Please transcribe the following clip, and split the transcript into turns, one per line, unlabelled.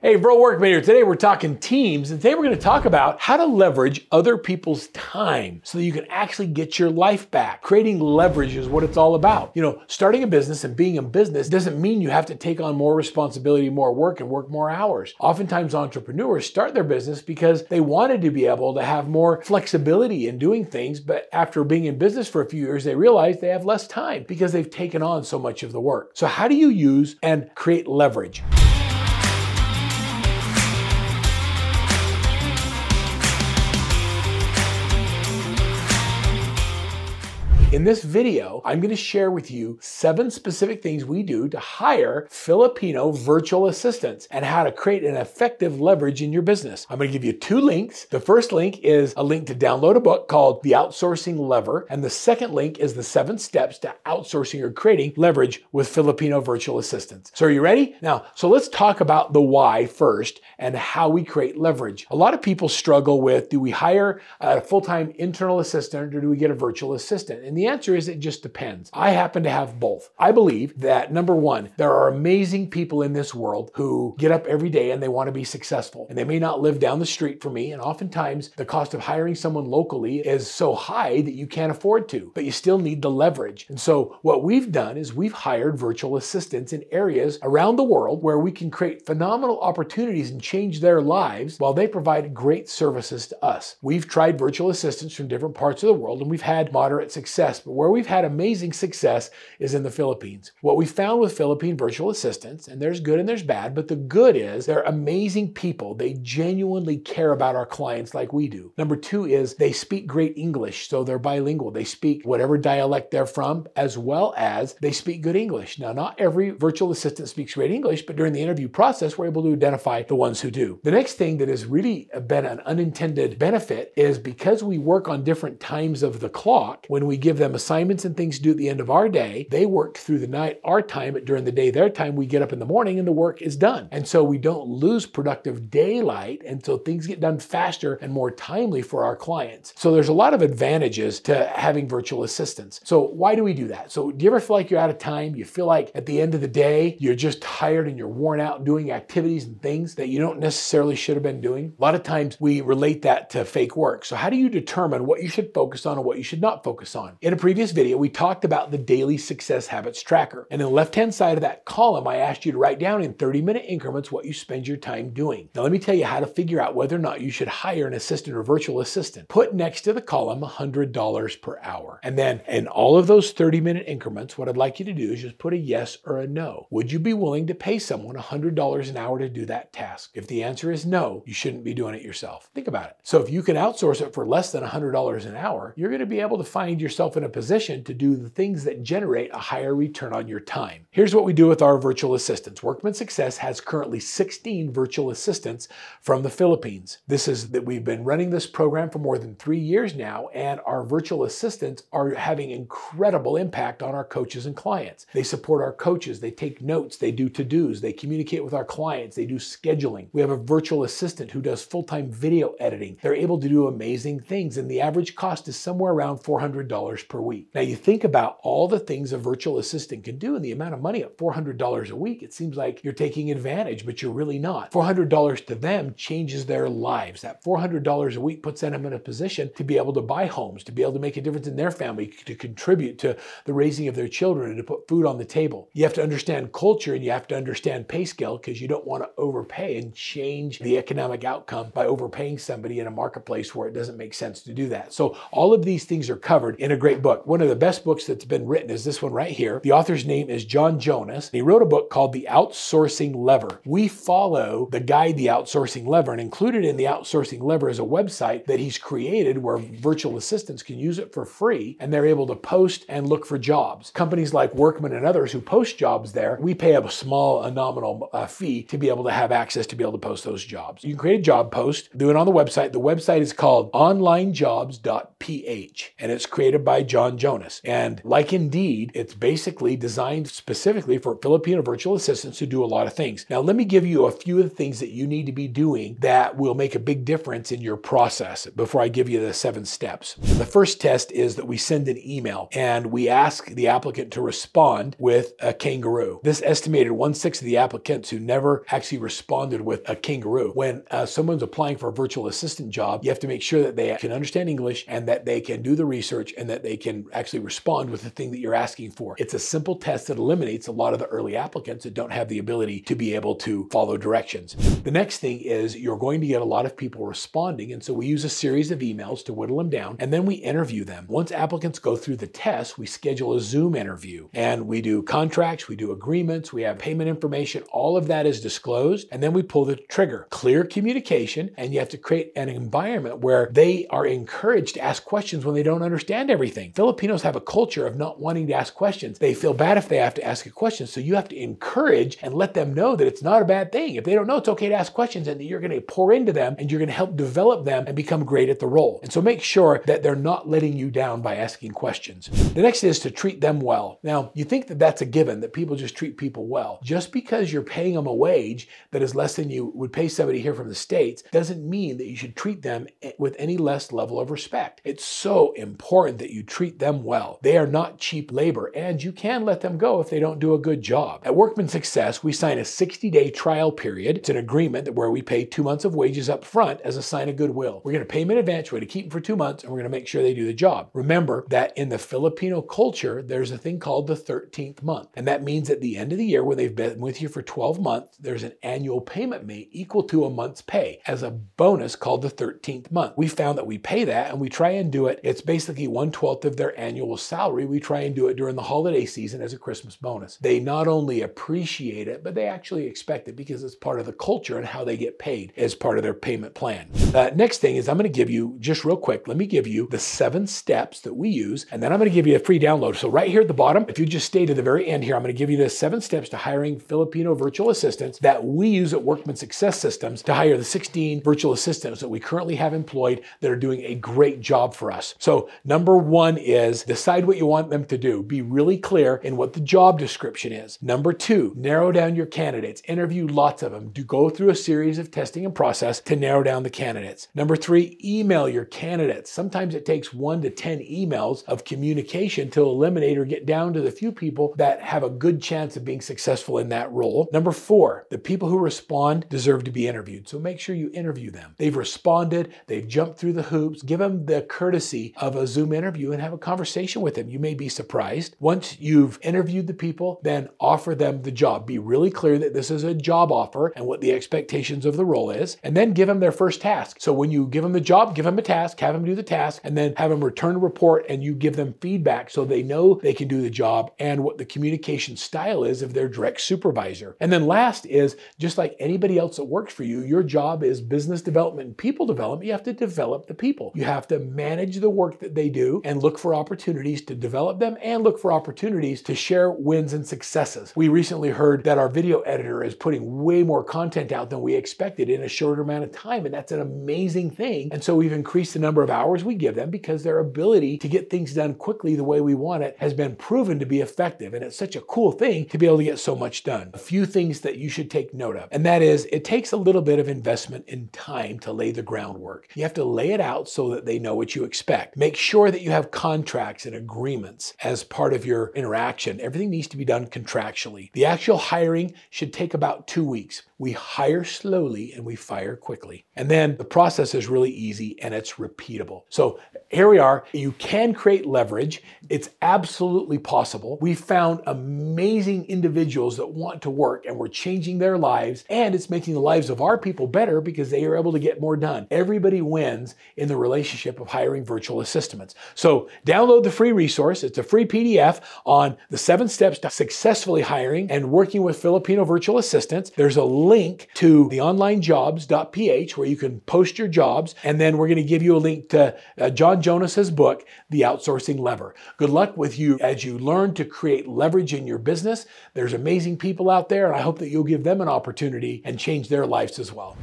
Hey, Bro Workman here. Today we're talking teams, and today we're going to talk about how to leverage other people's time so that you can actually get your life back. Creating leverage is what it's all about. You know, starting a business and being in business doesn't mean you have to take on more responsibility, more work, and work more hours. Oftentimes entrepreneurs start their business because they wanted to be able to have more flexibility in doing things, but after being in business for a few years, they realize they have less time because they've taken on so much of the work. So how do you use and create leverage? In this video, I'm going to share with you 7 specific things we do to hire Filipino virtual assistants and how to create an effective leverage in your business. I'm going to give you 2 links. The first link is a link to download a book called The Outsourcing Lever, and the second link is the 7 steps to outsourcing or creating leverage with Filipino virtual assistants. So are you ready? Now, so let's talk about the why first and how we create leverage. A lot of people struggle with, do we hire a full-time internal assistant or do we get a virtual assistant? And the answer is it just depends. I happen to have both. I believe that number one, there are amazing people in this world who get up every day and they want to be successful. And they may not live down the street from me. And oftentimes the cost of hiring someone locally is so high that you can't afford to, but you still need the leverage. And so what we've done is we've hired virtual assistants in areas around the world where we can create phenomenal opportunities and change their lives while they provide great services to us. We've tried virtual assistants from different parts of the world and we've had moderate success. But where we've had amazing success is in the Philippines. What we found with Philippine virtual assistants, and there's good and there's bad, but the good is they're amazing people. They genuinely care about our clients like we do. Number 2 is they speak great English, so they're bilingual. They speak whatever dialect they're from, as well as they speak good English. Now, not every virtual assistant speaks great English, but during the interview process, we're able to identify the ones who do. The next thing that has really been an unintended benefit is because we work on different times of the clock, when we give them assignments and things to do at the end of our day, they work through the night, our time, but during the day, their time, we get up in the morning and the work is done. And so we don't lose productive daylight, and so things get done faster and more timely for our clients. So there's a lot of advantages to having virtual assistants. So why do we do that? So do you ever feel like you're out of time? You feel like at the end of the day, you're just tired and you're worn out doing activities and things that you don't necessarily should have been doing? A lot of times we relate that to fake work. So how do you determine what you should focus on and what you should not focus on? In a previous video, we talked about the daily success habits tracker. And in the left-hand side of that column, I asked you to write down in 30-minute increments what you spend your time doing. Now, let me tell you how to figure out whether or not you should hire an assistant or virtual assistant. Put next to the column $100 per hour. And then in all of those 30-minute increments, what I'd like you to do is just put a yes or a no. Would you be willing to pay someone $100 an hour to do that task? If the answer is no, you shouldn't be doing it yourself. Think about it. So if you can outsource it for less than $100 an hour, you're going to be able to find yourself in a position to do the things that generate a higher return on your time. Here's what we do with our virtual assistants. Workman Success has currently 16 virtual assistants from the Philippines. This is that we've been running this program for more than 3 years now, and our virtual assistants are having incredible impact on our coaches and clients. They support our coaches, they take notes, they do to-dos, they communicate with our clients, they do scheduling. We have a virtual assistant who does full-time video editing. They're able to do amazing things, and the average cost is somewhere around $400 per week. Now you think about all the things a virtual assistant can do and the amount of money at $400 a week, it seems like you're taking advantage, but you're really not. $400 to them changes their lives. That $400 a week puts them in a position to be able to buy homes, to be able to make a difference in their family, to contribute to the raising of their children, and to put food on the table. You have to understand culture and you have to understand pay scale because you don't want to overpay and change the economic outcome by overpaying somebody in a marketplace where it doesn't make sense to do that. So all of these things are covered in a great book. One of the best books that's been written is this one right here. The author's name is John Jonas. He wrote a book called The Outsourcing Lever. We follow the guide, The Outsourcing Lever, and included in The Outsourcing Lever is a website that he's created where virtual assistants can use it for free and they're able to post and look for jobs. Companies like Workman and others who post jobs there, we pay a small, nominal fee to be able to have access to be able to post those jobs. You can create a job post, do it on the website. The website is called onlinejobs.ph and it's created by John Jonas. And like Indeed, it's basically designed specifically for Filipino virtual assistants who do a lot of things. Now, let me give you a few of the things that you need to be doing that will make a big difference in your process before I give you the 7 steps. The first test is that we send an email and we ask the applicant to respond with a kangaroo. This estimated 1/6 of the applicants who never actually responded with a kangaroo. When someone's applying for a virtual assistant job, you have to make sure that they can understand English and that they can do the research and that they can actually respond with the thing that you're asking for. It's a simple test that eliminates a lot of the early applicants that don't have the ability to be able to follow directions. The next thing is you're going to get a lot of people responding, and so we use a series of emails to whittle them down, and then we interview them. Once applicants go through the test, we schedule a Zoom interview, and we do contracts, we do agreements, we have payment information, all of that is disclosed, and then we pull the trigger. Clear communication, and you have to create an environment where they are encouraged to ask questions when they don't understand everything. Filipinos have a culture of not wanting to ask questions. They feel bad if they have to ask a question, so you have to encourage and let them know that it's not a bad thing. If they don't know, it's okay to ask questions, and that you're going to pour into them and you're going to help develop them and become great at the role. And so make sure that they're not letting you down by asking questions. The next is to treat them well. Now, you think that that's a given, that people just treat people well. Just because you're paying them a wage that is less than you would pay somebody here from the States doesn't mean that you should treat them with any less level of respect. It's so important that you treat them well. They are not cheap labor, and you can let them go if they don't do a good job. At Workman Success, we sign a 60-day trial period. It's an agreement where we pay 2 months of wages up front as a sign of goodwill. We're going to pay them in advance, we're going to keep them for 2 months, and we're going to make sure they do the job. Remember that in the Filipino culture, there's a thing called the 13th month. And that means at the end of the year, when they've been with you for 12 months, there's an annual payment made equal to a month's pay as a bonus called the 13th month. We found that we pay that and we try and do it. It's basically 1/12 of their annual salary. We try and do it during the holiday season as a Christmas bonus. They not only appreciate it, but they actually expect it because it's part of the culture and how they get paid as part of their payment plan. Next thing is I'm going to give you, just real quick, let me give you the 7 steps that we use, and then I'm going to give you a free download. So right here at the bottom, if you just stay to the very end here, I'm going to give you the 7 steps to hiring Filipino virtual assistants that we use at Workman Success Systems to hire the 16 virtual assistants that we currently have employed that are doing a great job for us. So number 1 is decide what you want them to do. Be really clear in what the job description is. Number 2, narrow down your candidates. Interview lots of them. Do go through a series of testing and process to narrow down the candidates. Number 3, email your candidates. Sometimes it takes 1 to 10 emails of communication to eliminate or get down to the few people that have a good chance of being successful in that role. Number 4, the people who respond deserve to be interviewed. So make sure you interview them. They've responded, they've jumped through the hoops. Give them the courtesy of a Zoom interview and have a conversation with them. You may be surprised. Once you've interviewed the people, then offer them the job. Be really clear that this is a job offer and what the expectations of the role is, and then give them their first task. So when you give them the job, give them a task, have them do the task, and then have them return a report, and you give them feedback so they know they can do the job and what the communication style is of their direct supervisor. And then last is, just like anybody else that works for you, your job is business development and people development. You have to develop the people. You have to manage the work that they do and look for opportunities to develop them and look for opportunities to share wins and successes. We recently heard that our video editor is putting way more content out than we expected in a shorter amount of time, and that's an amazing thing. And so we've increased the number of hours we give them because their ability to get things done quickly the way we want it has been proven to be effective, and it's such a cool thing to be able to get so much done. A few things that you should take note of, and that is it takes a little bit of investment in time to lay the groundwork. You have to lay it out so that they know what you expect. Make sure that you have contracts and agreements as part of your interaction. Everything needs to be done contractually. The actual hiring should take about 2 weeks. We hire slowly and we fire quickly. And then the process is really easy and it's repeatable. So here we are. You can create leverage. It's absolutely possible. We found amazing individuals that want to work, and we're changing their lives, and it's making the lives of our people better because they are able to get more done. Everybody wins in the relationship of hiring virtual assistants. So download the free resource. It's a free PDF on the 7 steps to successfully hiring and working with Filipino virtual assistants. There's a link to the onlinejobs.ph where you can post your jobs, and then we're going to give you a link to John Jonas's book, The Outsourcing Lever. Good luck with you as you learn to create leverage in your business. There's amazing people out there, and I hope that you'll give them an opportunity and change their lives as well.